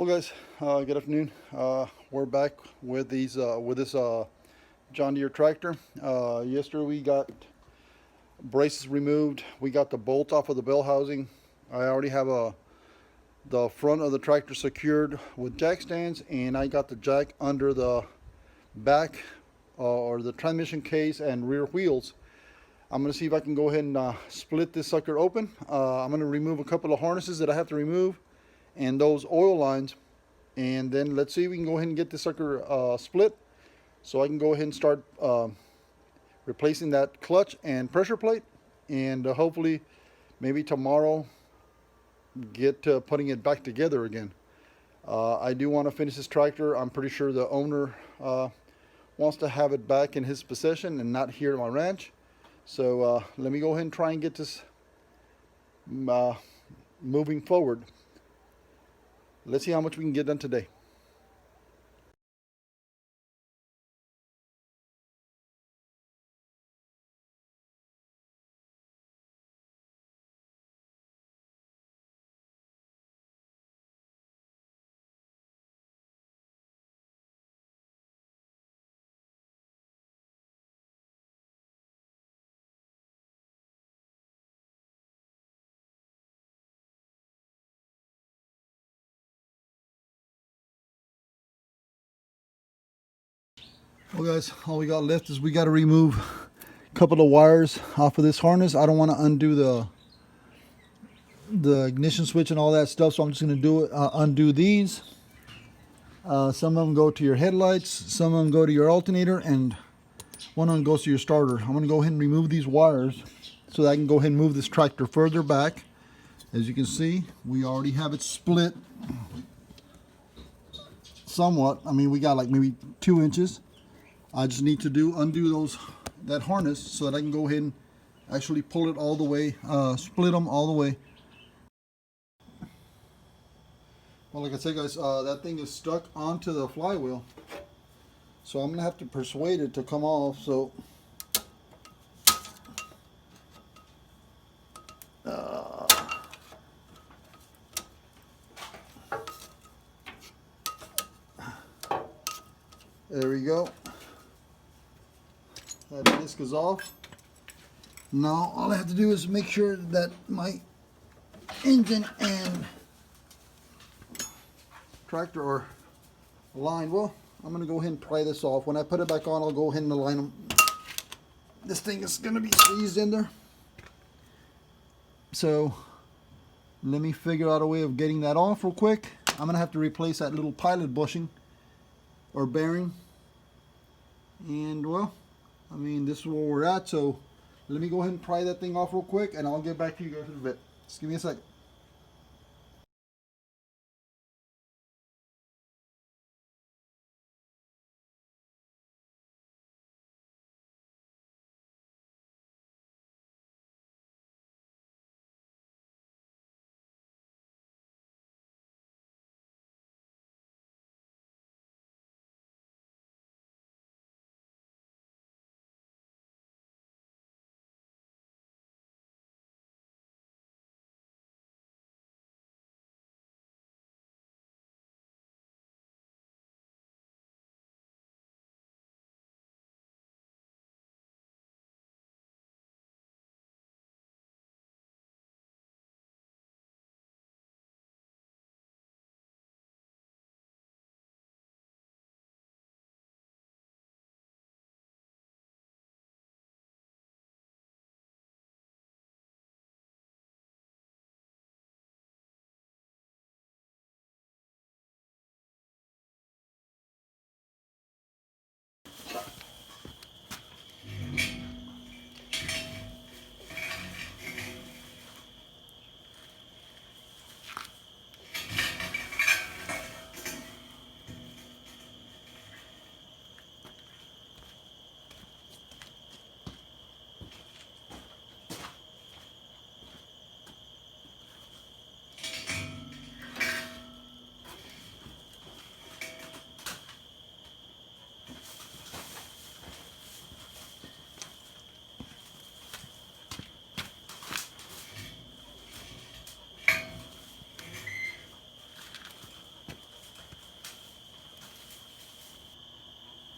Well, guys, good afternoon. We're back with this John Deere tractor. Yesterday we got braces removed. We got the bolt off of the bell housing. I already have the front of the tractor secured with jack stands, and I got the jack under the back or the transmission case and rear wheels. I'm going to see if I can go ahead and split this sucker open. I'm going to remove a couple of harnesses that I have to remove and those oil lines, and then let's see if we can go ahead and get this sucker split so I can go ahead and start replacing that clutch and pressure plate, and hopefully maybe tomorrow get putting it back together again. I do want to finish this tractor. I'm pretty sure the owner wants to have it back in his possession and not here at my ranch. So let me go ahead and try and get this moving forward. Let's see how much we can get done today. Well, guys, all we got left is we got to remove a couple of wires off of this harness. I don't want to undo the ignition switch and all that stuff, so I'm just going to undo these. Some of them go to your headlights, some of them go to your alternator, and one of them goes to your starter. I'm going to go ahead and remove these wires so that I can go ahead and move this tractor further back. As you can see, we already have it split somewhat. I mean, we got like maybe 2 inches. I just need to undo that harness so that I can go ahead and actually pull it all the way, split them all the way. Well, like I said, guys, that thing is stuck onto the flywheel, so I'm gonna have to persuade it to come off. So there we go. That disc is off. Now all I have to do is make sure that my engine and tractor are aligned. Well, I'm going to go ahead and pry this off. When I put it back on, I'll go ahead and align them. This thing is going to be squeezed in there. So let me figure out a way of getting that off real quick. I'm going to have to replace that little pilot bushing or bearing. And well, I mean, this is where we're at. So let me go ahead and pry that thing off real quick, and I'll get back to you guys in a bit. Just give me a second.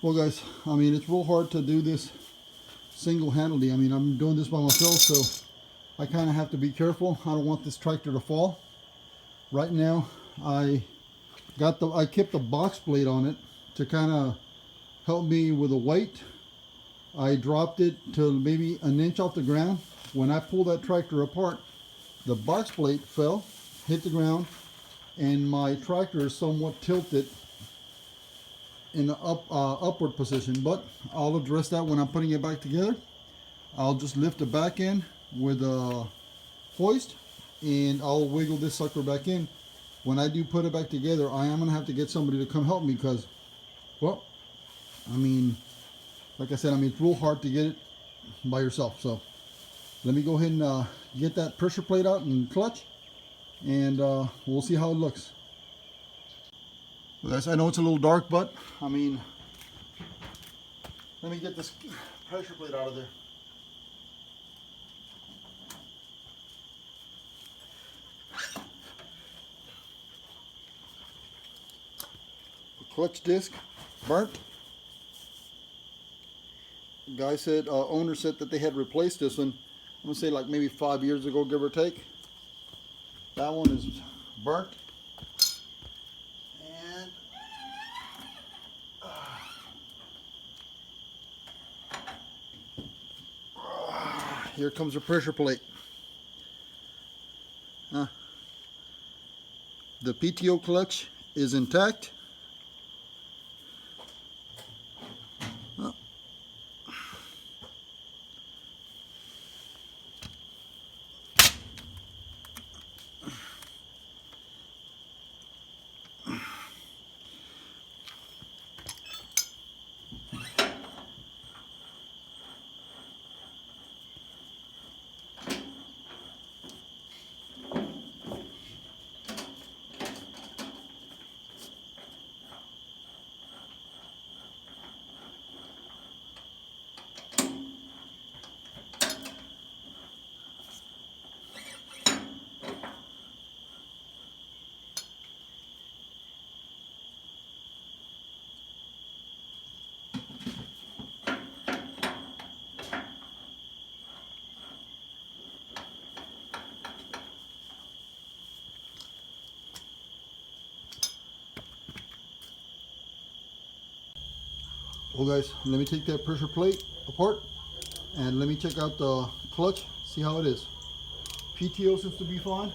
Well guys, I mean, it's real hard to do this single-handedly. I mean, I'm doing this by myself, so I kind of have to be careful. I don't want this tractor to fall. Right now, I kept the box plate on it to kind of help me with the weight. I dropped it to maybe an inch off the ground. When I pulled that tractor apart, the box plate fell, hit the ground, and my tractor is somewhat tilted in the upward position, but I'll address that when I'm putting it back together. I'll just lift the back end with a hoist, and I'll wiggle this sucker back in. When I do put it back together, I am gonna have to get somebody to come help me because, well, I mean, like I said, I mean, it's real hard to get it by yourself. So let me go ahead and get that pressure plate out and clutch, and we'll see how it looks. Well, guys, I know it's a little dark, but I mean, let me get this pressure plate out of there. The clutch disc burnt. The guy said, owner said that they had replaced this one, I'm gonna say like maybe 5 years ago, give or take. That one is burnt. And here comes the pressure plate. The PTO clutch is intact. Well guys, let me take that pressure plate apart and let me check out the clutch, see how it is. PTO seems to be fine.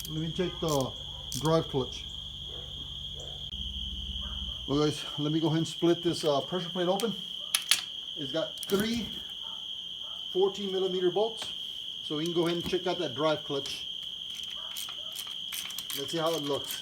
Let me check the drive clutch. Well guys, let me go ahead and split this pressure plate open. It's got 3 14mm bolts, so we can go ahead and check out that drive clutch. Let's see how it looks.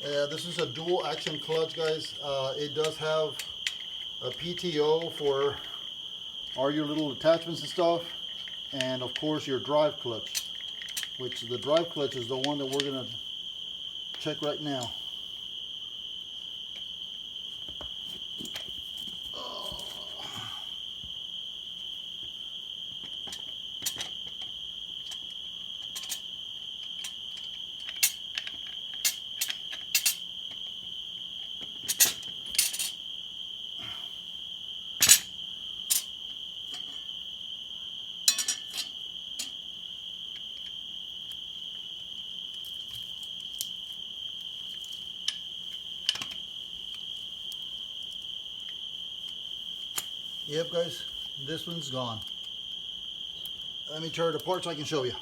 Yeah, this is a dual action clutch, guys. It does have a PTO for all your little attachments and stuff, and of course your drive clutch, which the drive clutch is the one that we're gonna check right now. Yep, guys, this one's gone. Let me tear it apart so I can show you.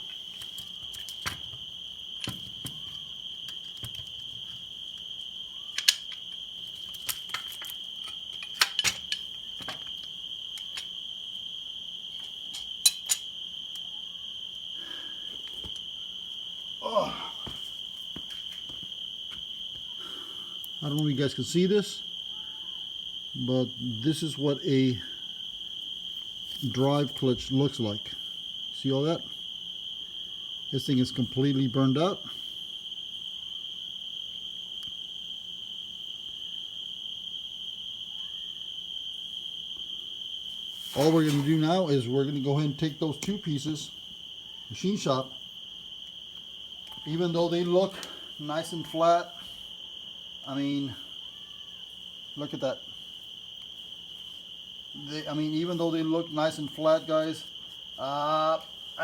I don't know if you guys can see this, but this is what a drive clutch looks like. See all that? This thing is completely burned out. All we're going to do now is we're going to go ahead and take those two pieces, machine shop, even though they look nice and flat. I mean, look at that. Even though they look nice and flat, guys, I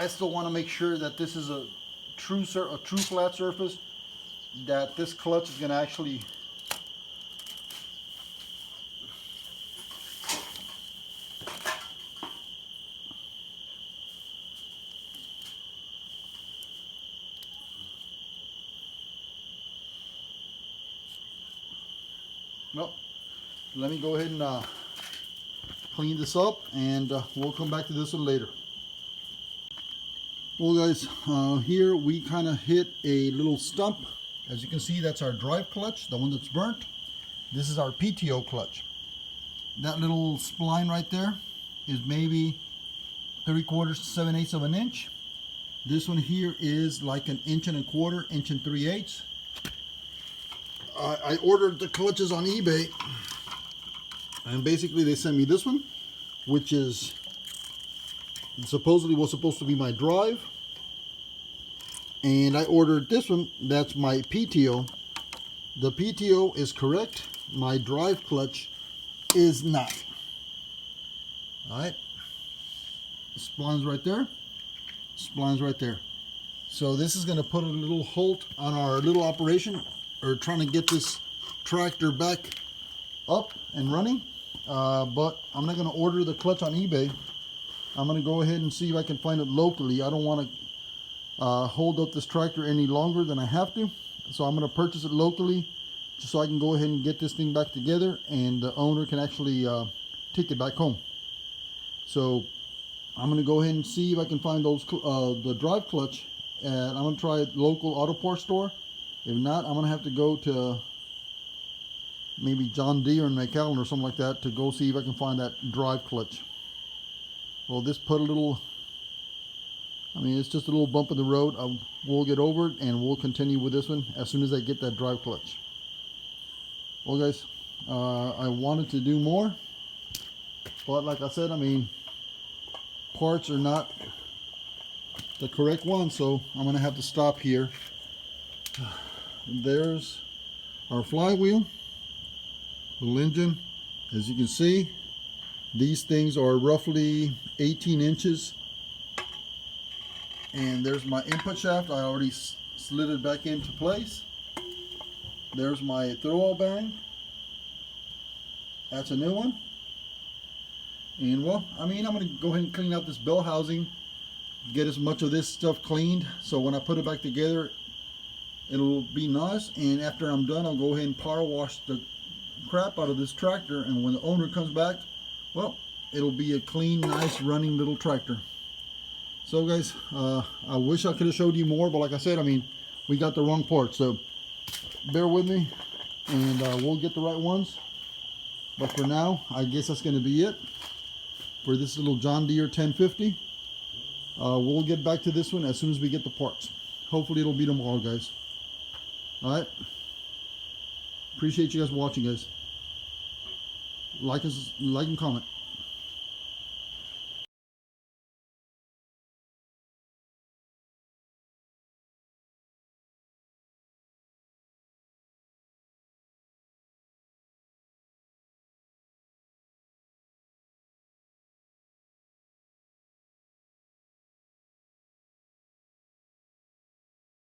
still want to make sure that this is a true flat surface, that this clutch is going to actually well, let me go ahead and clean this up, and we'll come back to this one later. Well guys, here we kind of hit a little stump. As you can see, that's our drive clutch, the one that's burnt. This is our PTO clutch. That little spline right there is maybe 3/4 to 7/8 of an inch. This one here is like 1 1/4 inch, 1 3/8. I ordered the clutches on eBay, and basically they sent me this one, which is supposedly was supposed to be my drive, and I ordered this one, that's my PTO. The PTO is correct, my drive clutch is not. Alright, splines right there, splines right there. So this is going to put a little halt on our little operation, or trying to get this tractor back up and running. But I'm not going to order the clutch on eBay. I'm going to go ahead and see if I can find it locally. I don't want to hold up this tractor any longer than I have to. So I'm going to purchase it locally, just so I can go ahead and get this thing back together, and the owner can actually take it back home. So I'm going to go ahead and see if I can find those the drive clutch, and I'm going to try a local auto parts store. If not, I'm going to have to go to maybe John Deere in McAllen or something like that to go see if I can find that drive clutch. Well, this put a little, it's just a little bump in the road. We'll get over it, and we'll continue with this one as soon as I get that drive clutch. Well guys, I wanted to do more, but like I said, parts are not the correct one, so I'm going to have to stop here. There's our flywheel, little engine. As you can see, these things are roughly 18 inches. And there's my input shaft. I already slid it back into place. There's my throw-all bearing. That's a new one. And well, I'm going to go ahead and clean out this bell housing, get as much of this stuff cleaned, so when I put it back together, it'll be nice. And after I'm done, I'll go ahead and power wash the crap out of this tractor, and when the owner comes back, well, it'll be a clean, nice running little tractor. So guys, I wish I could have showed you more, but like I said, we got the wrong parts, so bear with me, and we'll get the right ones. But for now, I guess that's going to be it for this little John Deere 1050. We'll get back to this one as soon as we get the parts. Hopefully it'll be tomorrow, guys. Alright, appreciate you guys watching, guys. Like and comment.